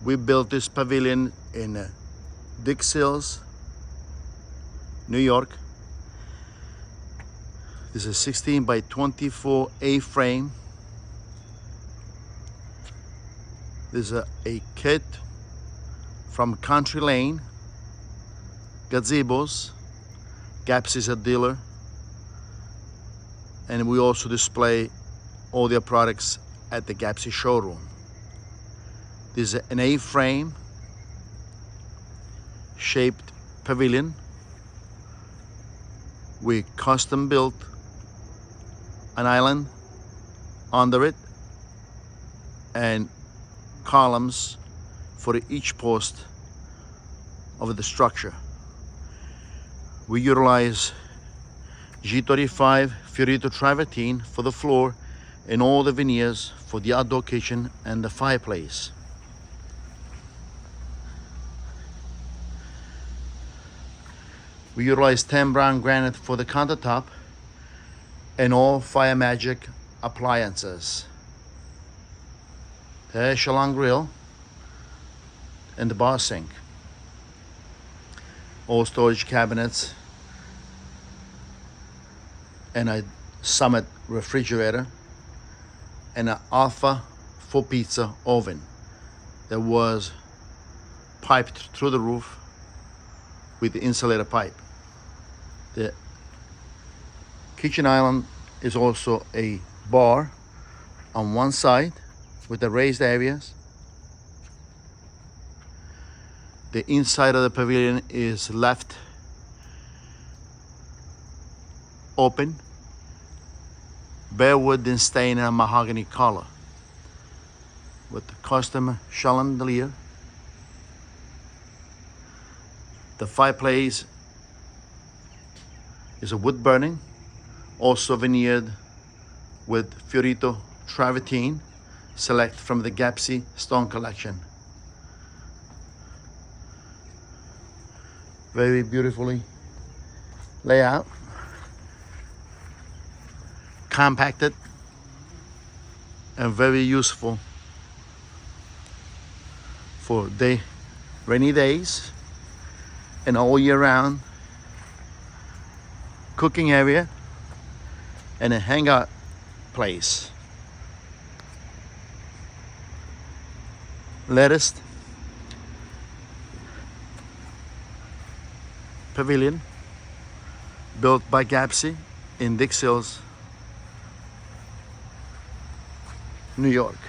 We built this pavilion in Dix Hills, New York. This is 16 by 24 A-frame. This is a kit from Country Lane Gazebos. Gappsi is a dealer, and we also display all their products at the Gappsi showroom. This is an A-frame shaped pavilion. We custom built an island under it and columns for each post of the structure. We utilize G35 Fiorito travertine for the floor and all the veneers for the outdoor kitchen and the fireplace. We utilize Tan Brown Granite for the countertop and all Fire Magic appliances. The echelon grill and the bar sink. All storage cabinets and a Summit refrigerator and an Alpha for pizza oven that was piped through the roof with the insulator pipe. The kitchen island is also a bar on one side with the raised areas. The inside of the pavilion is left open, bare wood and stain and mahogany color with the custom chandelier. The fireplace is a wood burning, also veneered with Fiorito travertine, select from the Gappsi stone collection. Very beautifully laid out, compacted, and very useful for rainy days and all year round. Cooking area and a hangout place. Latticed pavilion built by Gappsi in Dix Hills, New York.